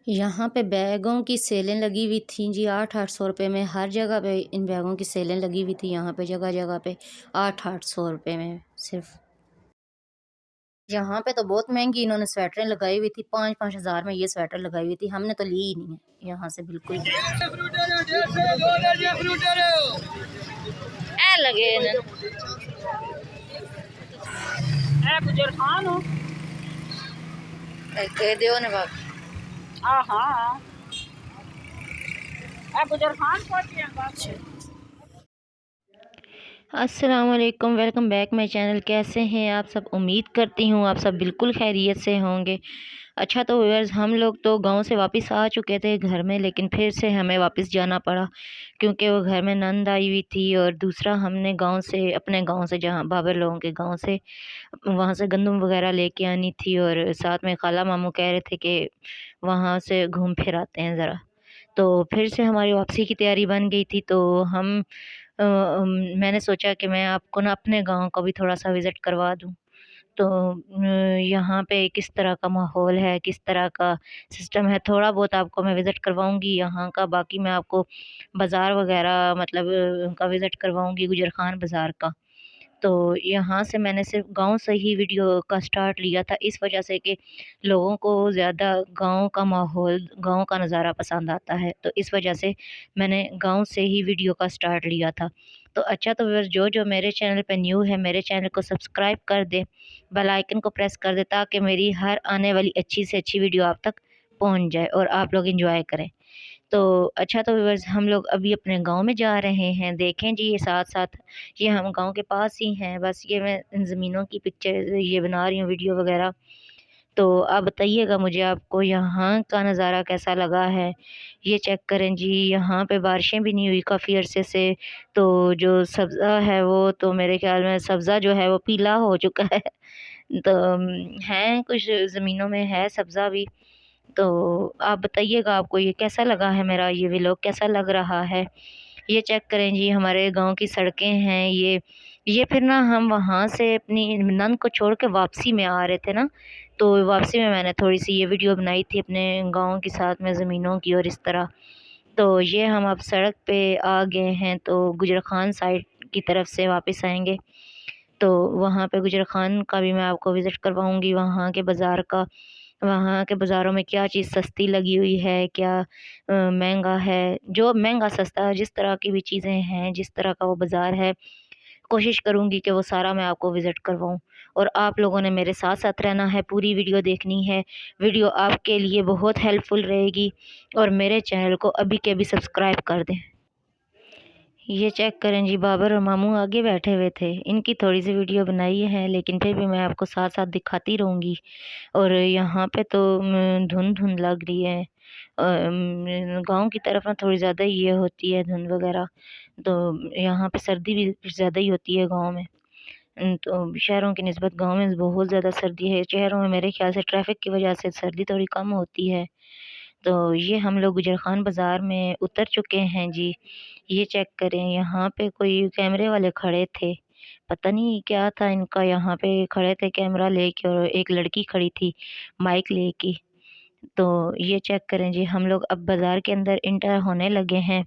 यहाँ पे बैगों की सेलें लगी हुई थी जी 800-800 रुपये में। हर जगह पे इन बैगों की सेलें लगी हुई थी। यहाँ पे जगह जगह पे 800-800 रुपये में सिर्फ। यहाँ पे तो बहुत महंगी इन्होंने स्वेटरें लगाई हुई थी। 5-5 हज़ार में ये स्वेटर लगाई हुई थी। हमने तो ली ही नहीं है यहाँ से बिल्कुल भी। ऐ लगे खान हो कह दियो ने बाप। हाँ खान पहुंचे अस्सलाम वालेकुम, वेलकम बैक माय चैनल। कैसे हैं आप सब? उम्मीद करती हूँ आप सब बिल्कुल खैरियत से होंगे। अच्छा तो व्यूअर्स, हम लोग तो गांव से वापस आ चुके थे घर में, लेकिन फिर से हमें वापस जाना पड़ा क्योंकि वो घर में नंद आई हुई थी। और दूसरा हमने गांव से, अपने गांव से, जहाँ बाबर लोगों के गांव से, वहाँ से गंदम वगैरह लेके आनी थी। और साथ में खाला मामू कह रहे थे कि वहाँ से घूम फिर आते हैं ज़रा। तो फिर से हमारी वापसी की तैयारी बन गई थी। तो मैंने सोचा कि मैं आपको ना अपने गाँव का भी थोड़ा-सा विज़िट करवा दूँ। तो यहाँ पे किस तरह का माहौल है, किस तरह का सिस्टम है, थोड़ा बहुत आपको मैं विज़िट करवाऊँगी यहाँ का। बाकी मैं आपको बाज़ार वग़ैरह मतलब का विज़िट करवाऊँगी, गुजर खान बाज़ार का। तो यहाँ से मैंने सिर्फ़ गाँव से ही वीडियो का स्टार्ट लिया था, इस वजह से कि लोगों को ज़्यादा गाँव का माहौल, गाँव का नज़ारा पसंद आता है। तो इस वजह से मैंने गाँव से ही वीडियो का स्टार्ट लिया था। तो अच्छा तो व्यूअर्स, जो मेरे चैनल पे न्यू है, मेरे चैनल को सब्सक्राइब कर दें, बेल आइकन को प्रेस कर दें, ताकि मेरी हर आने वाली अच्छी से अच्छी वीडियो आप तक पहुँच जाए और आप लोग एंजॉय करें। तो अच्छा तो व्यूअर्स, हम लोग अभी अपने गाँव में जा रहे हैं। देखें जी, ये साथ-साथ ये हम गाँव के पास ही हैं। बस ये मैं इन ज़मीनों की पिक्चर ये बना रही हूँ, वीडियो वग़ैरह। तो आप बताइएगा मुझे, आपको यहाँ का नज़ारा कैसा लगा है? ये चेक करें जी, यहाँ पे बारिशें भी नहीं हुई काफ़ी अरसे से। तो जो सब्ज़ा है वो तो मेरे ख़्याल में सब्ज़ा जो है वो पीला हो चुका है। तो हैं कुछ ज़मीनों में है सब्ज़ा भी। तो आप बताइएगा आपको ये कैसा लगा है, मेरा ये व्लॉग कैसा लग रहा है? ये चेक करें जी, हमारे गाँव की सड़कें हैं ये फिर ना हम वहाँ से अपनी नंद को छोड़ के वापसी में आ रहे थे ना, तो वापसी में मैंने थोड़ी-सी ये वीडियो बनाई थी अपने गाँव के साथ में ज़मीनों की और इस तरह। तो ये हम अब सड़क पे आ गए हैं, तो गुजर खान साइड की तरफ से वापस आएँगे। तो वहाँ पे गुजर खान का भी मैं आपको विज़िट करवाऊँगी, वहाँ के बाज़ार का। वहाँ के बाज़ारों में क्या चीज़ सस्ती लगी हुई है, क्या महँगा है, जो महँगा सस्ता जिस तरह की भी चीज़ें हैं, जिस तरह का वो बाज़ार है, कोशिश करूँगी कि वो सारा मैं आपको विज़िट करवाऊँ। और आप लोगों ने मेरे साथ-साथ रहना है, पूरी वीडियो देखनी है। वीडियो आपके लिए बहुत हेल्पफुल रहेगी और मेरे चैनल को अभी के अभी सब्सक्राइब कर दें। ये चेक करें जी, बाबर और मामू आगे बैठे हुए थे। इनकी थोड़ी-सी वीडियो बनाई है, लेकिन फिर भी मैं आपको साथ-साथ दिखाती रहूँगी। और यहाँ पे तो धुंध-धुंध लग रही है। गाँव की तरफ ना थोड़ी ज़्यादा ही ये होती है धुंध वग़ैरह, तो यहाँ पे सर्दी भी ज़्यादा ही होती है गाँव में। तो शहरों की निस्बत गाँव में बहुत ज़्यादा सर्दी है। शहरों में मेरे ख़्याल से ट्रैफ़िक की वजह से सर्दी थोड़ी कम होती है। तो ये हम लोग गुजर खान बाज़ार में उतर चुके हैं जी। ये चेक करें, यहाँ पे कोई कैमरे वाले खड़े थे। पता नहीं क्या था इनका, यहाँ पे खड़े थे कैमरा लेके और एक लड़की खड़ी थी माइक लेके। तो ये चेक करें जी, हम लोग अब बाज़ार के अंदर एंटर होने लगे हैं।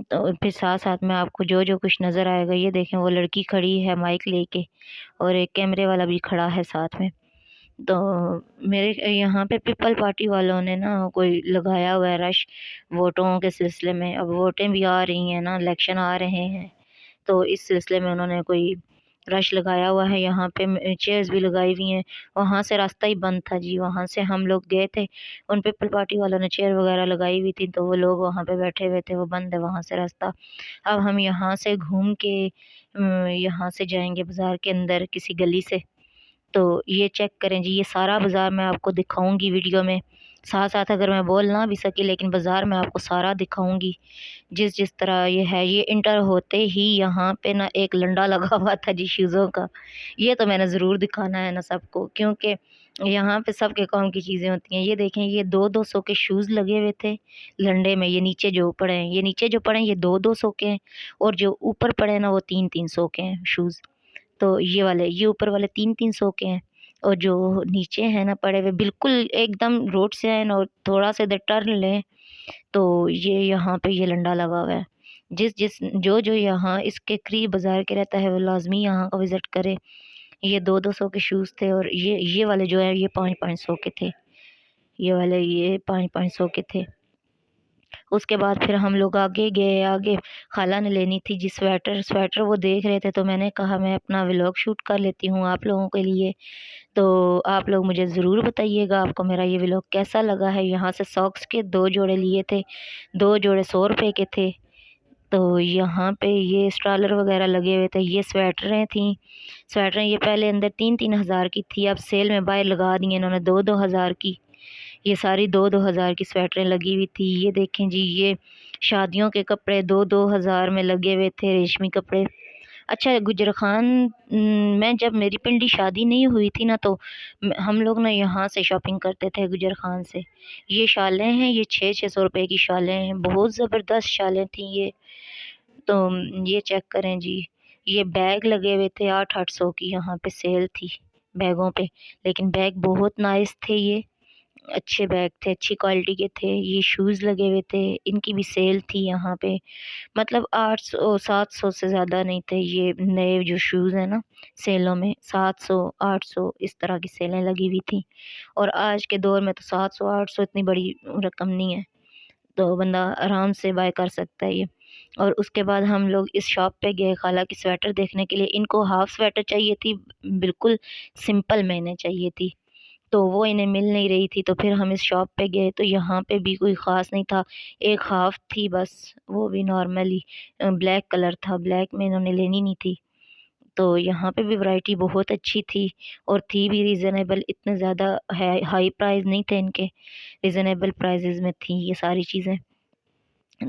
तो फिर साथ-साथ में आपको जो-जो कुछ नज़र आएगा, ये देखें वो लड़की खड़ी है माइक लेके और एक कैमरे वाला भी खड़ा है साथ में। तो मेरे यहाँ पे पीपल पार्टी वालों ने ना कोई लगाया हुआ है रश वोटों के सिलसिले में। अब वोटें भी आ रही हैं ना, इलेक्शन आ रहे हैं, तो इस सिलसिले में उन्होंने कोई रश लगाया हुआ है। यहाँ पे चेयर्स भी लगाई हुई हैं। वहाँ से रास्ता ही बंद था जी, वहाँ से हम लोग गए थे। उन पीपल पार्टी वालों ने चेयर वगैरह लगाई हुई थी, तो वो लोग वहाँ पे बैठे हुए थे, वो बंद है वहाँ से रास्ता। अब हम यहाँ से घूम के यहाँ से जाएँगे बाज़ार के अंदर किसी गली से। तो ये चेक करें जी, ये सारा बाज़ार मैं आपको दिखाऊँगी वीडियो में। साथ-साथ अगर मैं बोल ना भी सकी, लेकिन बाज़ार मैं आपको सारा दिखाऊँगी। जिस-जिस तरह ये है, ये इंटर होते ही यहाँ पे ना एक लंडा लगा हुआ था जी शूज़ों का। ये तो मैंने ज़रूर दिखाना है ना सबको, क्योंकि यहाँ पे सबके काम की चीज़ें होती हैं। ये देखें, ये 2-2 सौ के शूज़ लगे हुए थे लंडे में। ये नीचे जो पड़े हैं, ये नीचे जो पड़े हैं ये 2-2 सौ के हैं, और जो ऊपर पड़े हैं ना वो 3-3 सौ के हैं शूज़। तो ये ऊपर वाले 3-3 सौ के हैं। और जो नीचे हैं ना पड़े हुए बिल्कुल एकदम रोड से हैं और थोड़ा सा इधर टर्न लें तो ये यहाँ पे ये लंडा लगा हुआ है। जिस जो यहाँ इसके करीब बाज़ार के रहता है वो लाज़मी यहाँ का विज़िट करे। ये 2-2 सौ के शूज़ थे और ये वाले जो है ये 5-5 सौ के थे। ये वाले ये 5-5 सौ के थे। उसके बाद फिर हम लोग आगे गए, आगे खाला ने लेनी थी जी स्वेटर वो देख रहे थे तो मैंने कहा मैं अपना व्लॉग शूट कर लेती हूँ आप लोगों के लिए। तो आप लोग मुझे ज़रूर बताइएगा आपको मेरा ये व्लॉग कैसा लगा है। यहाँ से सॉक्स के 2 जोड़े लिए थे, 2 जोड़े 100 रुपए के थे। तो यहाँ पे ये स्ट्रॉलर वगैरह लगे हुए थे, ये स्वेटरें थीं। स्वेटरें ये पहले अंदर 3-3 हज़ार की थी, अब सेल में बाहर लगा दी हैं इन्होंने 2-2 हज़ार की। ये सारी 2-2 हज़ार की स्वेटरें लगी हुई थी। ये देखें जी ये शादियों के कपड़े 2-2 हज़ार में लगे हुए थे, रेशमी कपड़े। अच्छा गुजर खान मैं जब मेरी पिंडी शादी नहीं हुई थी ना तो हम लोग ना यहाँ से शॉपिंग करते थे गुजर खान से। ये शालें हैं, ये 600-600 रुपए की शालें हैं, बहुत ज़बरदस्त शालें थी ये। तो ये चेक करें जी, ये बैग लगे हुए थे 800-800 की यहाँ पे सेल थी बैगों पे, लेकिन बैग बहुत नाइस थे ये, अच्छे बैग थे, अच्छी क्वालिटी के थे। ये शूज़ लगे हुए थे, इनकी भी सेल थी यहाँ पे। मतलब 800-700 से ज़्यादा नहीं थे ये नए जो शूज़ हैं ना सेलों में 700-800 इस तरह की सेलें लगी हुई थी। और आज के दौर में तो 700-800 इतनी बड़ी रकम नहीं है, तो बंदा आराम से बाय कर सकता है ये। और उसके बाद हम लोग इस शॉप पे गए खाला की स्वेटर देखने के लिए। इनको हाफ़ स्वेटर चाहिए थी, बिल्कुल सिंपल मैंने चाहिए थी, तो वो इन्हें मिल नहीं रही थी। तो फिर हम इस शॉप पे गए तो यहाँ पे भी कोई ख़ास नहीं था, एक हाफ़ थी बस, वो भी नॉर्मली ब्लैक कलर था, ब्लैक में इन्होंने लेनी नहीं थी। तो यहाँ पे भी वैरायटी बहुत अच्छी थी और थी भी रीज़नेबल, इतने ज़्यादा हाई प्राइस नहीं थे इनके, रीज़नेबल प्राइसेज़ में थी ये सारी चीज़ें।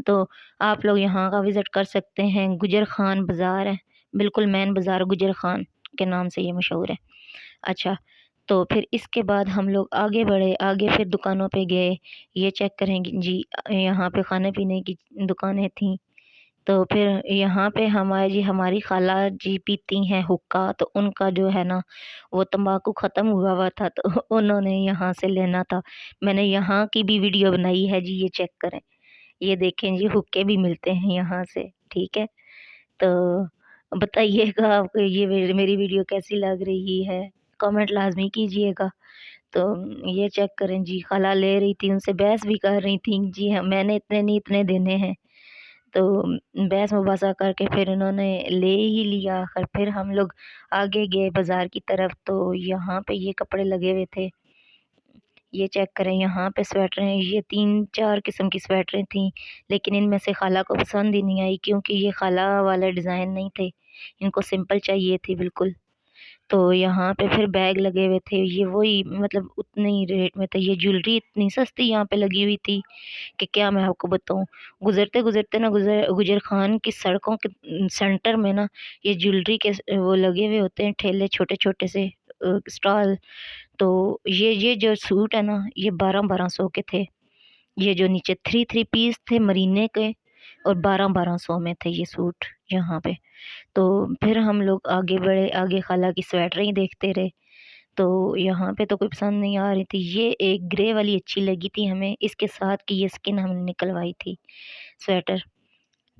तो आप लोग यहाँ का विज़िट कर सकते हैं। गुजर खान बाज़ार है, बिल्कुल मेन बाज़ार गुजर खान के नाम से ये मशहूर है। अच्छा, तो फिर इसके बाद हम लोग आगे बढ़े, आगे फिर दुकानों पे गए। ये चेक करेंगे जी यहाँ पे खाने-पीने की दुकानें थीं। तो फिर यहाँ पे हमारे जी हमारी खाला जी पीती हैं हुक्का, तो उनका जो है ना वो तम्बाकू ख़त्म हुआ हुआ था तो उन्होंने यहाँ से लेना था। मैंने यहाँ की भी वीडियो बनाई है जी, ये चेक करें। ये देखें जी हुक्के भी मिलते हैं यहाँ से, ठीक है? तो बताइएगा आपको ये मेरी वीडियो कैसी लग रही है? कमेंट लाज़मी कीजिएगा। तो ये चेक करें जी खाला ले रही थी, उनसे बहस भी कर रही थी, जी हाँ, मैंने इतने नहीं इतने देने हैं। तो बहस मुबासा करके फिर इन्होंने ले ही लिया आखिर। फिर हम लोग आगे गए बाज़ार की तरफ तो यहाँ पे ये कपड़े लगे हुए थे। ये चेक करें यहाँ पे स्वेटरें, ये 3-4 किस्म की स्वेटरें थीं, लेकिन इनमें से खाला को पसंद ही नहीं आई क्योंकि ये खाला वाले डिज़ाइन नहीं थे, इनको सिंपल चाहिए थी बिल्कुल। तो यहाँ पे फिर बैग लगे हुए थे, ये वही मतलब उतने ही रेट में थे। ये ज्वेलरी इतनी सस्ती यहाँ पे लगी हुई थी कि क्या मैं आपको बताऊँ। गुज़रते-गुज़रते ना गुजर खान की सड़कों के सेंटर में ना ये ज्वेलरी के वो लगे हुए होते हैं ठेले छोटे-छोटे से स्टॉल। तो ये जो सूट है ना ये 12-12 सौ के थे। ये जो नीचे 3-3 पीस थे मरीने के और 12-12 सौ में थे ये सूट यहाँ पे। तो फिर हम लोग आगे बढ़े, आगे खाला की स्वेटरें ही देखते रहे। तो यहाँ पे तो कोई पसंद नहीं आ रही थी। ये एक ग्रे वाली अच्छी लगी थी हमें, इसके साथ की ये स्किन हमने निकलवाई थी स्वेटर।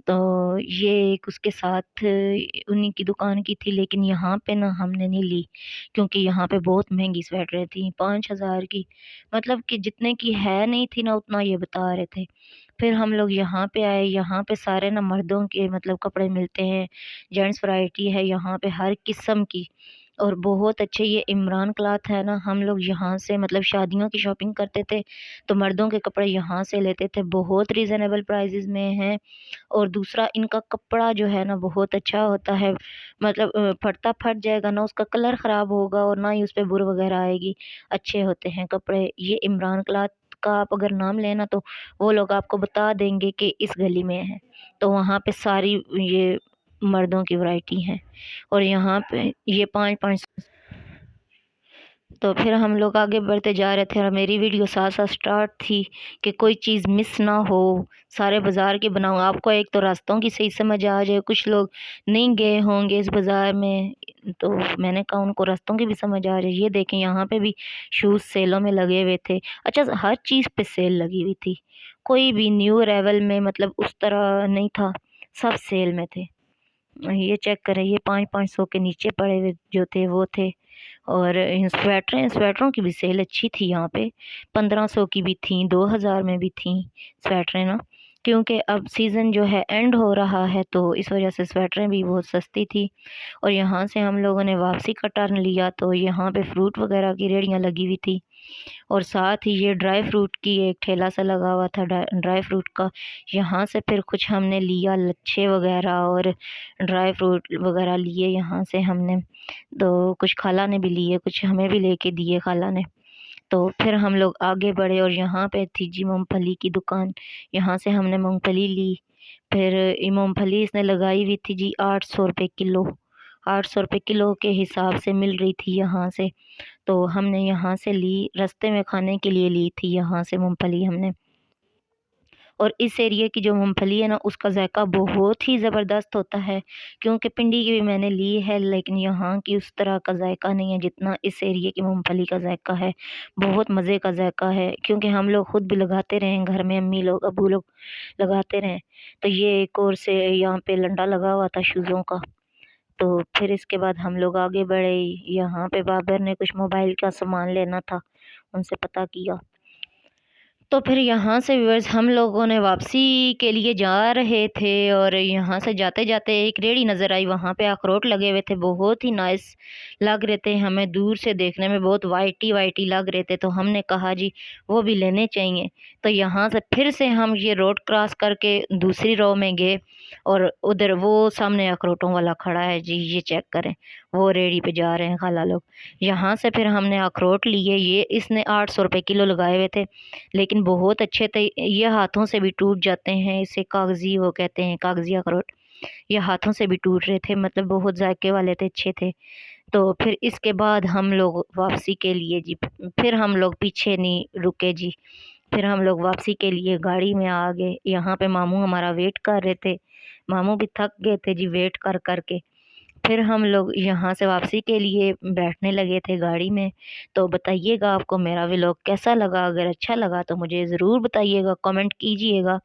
तो ये एक उसके साथ उन्हीं की दुकान की थी, लेकिन यहाँ पे ना हमने नहीं ली क्योंकि यहाँ पे बहुत महंगी स्वेटरें थी 5,000 की, मतलब कि जितने की है नहीं थी ना उतना ये बता रहे थे। फिर हम लोग यहाँ पे आए, यहाँ पे सारे ना मर्दों के मतलब कपड़े मिलते हैं, जेंट्स वैरायटी है यहाँ पे हर किस्म की और बहुत अच्छे। ये इमरान क्लॉथ है ना, हम लोग यहाँ से मतलब शादियों की शॉपिंग करते थे, तो मर्दों के कपड़े यहाँ से लेते थे, बहुत रीज़नेबल प्राइसेज़ में हैं। और दूसरा इनका कपड़ा जो है ना बहुत अच्छा होता है, मतलब फटता फट जाएगा ना, उसका कलर ख़राब होगा और ना ही उस पे बुर वगैरह आएगी, अच्छे होते हैं कपड़े। ये इमरान क्लॉथ का आप अगर नाम लें ना तो वो लोग आपको बता देंगे कि इस गली में है, तो वहाँ पे सारी ये मर्दों की वैरायटी है। और यहाँ पे ये 5-5 तो फिर हम लोग आगे बढ़ते जा रहे थे और मेरी वीडियो साथ-साथ स्टार्ट थी कि कोई चीज़ मिस ना हो, सारे बाज़ार की बनाऊँ। आपको एक तो रास्तों की सही समझ आ जाए, कुछ लोग नहीं गए होंगे इस बाज़ार में, तो मैंने कहा उनको रास्तों की भी समझ आ जाए। ये देखें यहाँ पे भी शूज़ सेलों में लगे हुए थे। अच्छा हर चीज़ पे सेल लगी हुई थी, कोई भी न्यू अराइवल में मतलब उस तरह नहीं था, सब सेल में थे। ये चेक करें, ये 5-500 के नीचे पड़े हुए जो थे वो थे। और स्वेटरों की भी सेल अच्छी थी यहाँ पे, 1500 की भी थी, 2000 में भी थी स्वेटरें ना, क्योंकि अब सीज़न जो है एंड हो रहा है तो इस वजह से स्वेटरें भी बहुत सस्ती थी। और यहाँ से हम लोगों ने वापसी का टर्न लिया तो यहाँ पे फ्रूट वगैरह की रेहड़ियाँ लगी हुई थी और साथ ही ये ड्राई फ्रूट की एक ठेला सा लगा हुआ था ड्राई फ्रूट का। यहाँ से फिर कुछ हमने लिया लच्छे वगैरह और ड्राई फ्रूट वगैरह लिए यहाँ से हमने। तो कुछ खाला ने भी लिए, कुछ हमें भी लेके दिए खाला ने। तो फिर हम लोग आगे बढ़े और यहाँ पे थी जी मूँगफली की दुकान, यहाँ से हमने मूँगफली ली। फिर ये मूँगफली इसने लगाई हुई थी जी 800 रुपए किलो, 800 रुपए किलो के हिसाब से मिल रही थी यहाँ से। तो हमने यहाँ से ली, रास्ते में खाने के लिए ली थी यहाँ से मूँगफली हमने। और इस एरिये की जो मूँगफली है ना उसका ज़ायका बहुत ही ज़बरदस्त होता है, क्योंकि पिंडी की भी मैंने ली है लेकिन यहाँ की उस तरह का ज़ायका नहीं है जितना इस एरिये की मूँगफली का ज़ायका है। बहुत मज़े का ज़ायका है, क्योंकि हम लोग खुद भी लगाते रहे हैं घर में, अम्मी लोग, अब्बू लोग लगाते रहे। तो ये एक और से यहाँ पे लंडा लगा हुआ था शूज़ों का। तो फिर इसके बाद हम लोग आगे बढ़े, यहाँ पे बाबर ने कुछ मोबाइल का सामान लेना था, उनसे पता किया। तो फिर यहाँ से व्यूअर्स हम लोगों ने वापसी के लिए जा रहे थे और यहाँ से जाते-जाते एक रेहड़ी नज़र आई, वहाँ पे अखरोट लगे हुए थे, बहुत ही नाइस लग रहे थे, हमें दूर से देखने में बहुत वाइटी-वाइटी लग रहे थे, तो हमने कहा जी वो भी लेने चाहिए। तो यहाँ से फिर से हम ये रोड क्रॉस करके दूसरी रो में गए और उधर वो सामने अखरोटों वाला खड़ा है जी, ये चेक करें, वो रेहड़ी पे जा रहे हैं खाला लोग। यहाँ से फिर हमने अखरोट लिए, ये इसने 800 रुपए किलो लगाए हुए थे। लेकिन बहुत अच्छे थे, ये हाथों से भी टूट जाते हैं, इसे कागज़ी वो कहते हैं, कागज़ी अखरोट। ये हाथों से भी टूट रहे थे, मतलब बहुत जायके वाले थे, अच्छे थे। तो फिर इसके बाद हम लोग वापसी के लिए जी, फिर हम लोग पीछे नहीं रुके जी, फिर हम लोग वापसी के लिए गाड़ी में आ गए। यहाँ पे मामू हमारा वेट कर रहे थे, मामू भी थक गए थे जी वेट कर के। फिर हम लोग यहाँ से वापसी के लिए बैठने लगे थे गाड़ी में। तो बताइएगा आपको मेरा व्लॉग कैसा लगा? अगर अच्छा लगा तो मुझे ज़रूर बताइएगा, कमेंट कीजिएगा।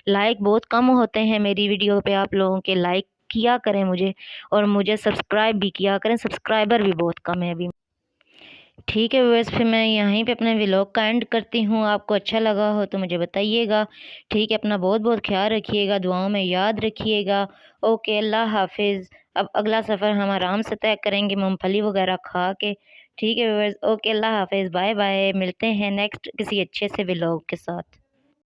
लाइक बहुत कम होते हैं मेरी वीडियो पे, आप लोगों के लाइक किया करें मुझे और मुझे सब्सक्राइब भी किया करें, सब्सक्राइबर भी बहुत कम है अभी। ठीक है व्यूअर्स, फिर मैं यहीं पे अपने व्लॉग का एंड करती हूँ। आपको अच्छा लगा हो तो मुझे बताइएगा। ठीक है, अपना बहुत-बहुत ख़्याल रखिएगा, दुआओं में याद रखिएगा। ओके, अल्लाह हाफ़िज़। अब अगला सफ़र हम आराम से तय करेंगे मूँगफली वगैरह खा के। ठीक है व्यूअर्स, ओके, अल्लाह हाफ़िज़, बाय-बाय। मिलते हैं नेक्स्ट किसी अच्छे से व्लॉग के साथ।